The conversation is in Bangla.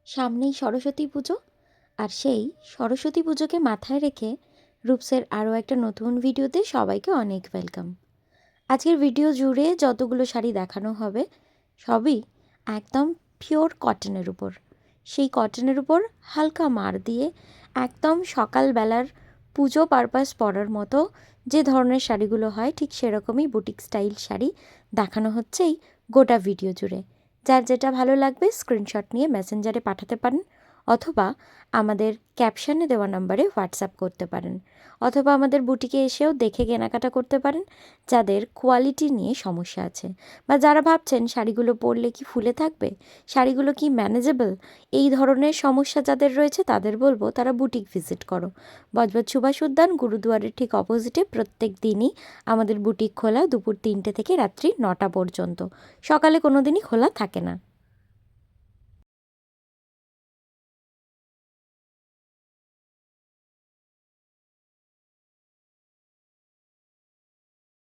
সামনেই সরস্বতী পুজো, আর সেই সরস্বতী পুজোকে মাথায় রেখে রূপসের আরও একটা নতুন ভিডিওতে সবাইকে অনেক ওয়েলকাম। আজকের ভিডিও জুড়ে যতগুলো শাড়ি দেখানো হবে সবই একদম পিওর কটনের উপর। সেই কটনের উপর হালকা মার দিয়ে একদম সকালবেলার পুজো পারপাস পরার মতো যে ধরনের শাড়িগুলো হয় ঠিক সেরকমই বুটিক স্টাইল শাড়ি দেখানো হচ্ছে এই গোটা ভিডিও জুড়ে। যার যেটা ভালো লাগবে স্ক্রিনশট নিয়ে মেসেঞ্জারে পাঠাতে পারেন, অথবা আমাদের ক্যাপশনে দেওয়া নাম্বারে হোয়াটসঅ্যাপ করতে পারেন, অথবা আমাদের বুটিকে এসেও দেখে কেনাকাটা করতে পারেন যাদের কোয়ালিটি নিয়ে সমস্যা আছে, বা যারা ভাবছেন শাড়িগুলো পরলে কি ফুলে থাকবে, শাড়িগুলো কি ম্যানেজেবল, এই ধরনের সমস্যা যাদের রয়েছে তাদের বলবো তারা বুটিক ভিজিট করো। বজবজ সুভাষ উদ্যান গুরুদুয়ারের ঠিক অপোজিটে প্রত্যেক দিনই আমাদের বুটিক খোলা দুপুর 3টে থেকে রাত্রি 9টা পর্যন্ত। সকালে কোনো দিনই খোলা থাকে না।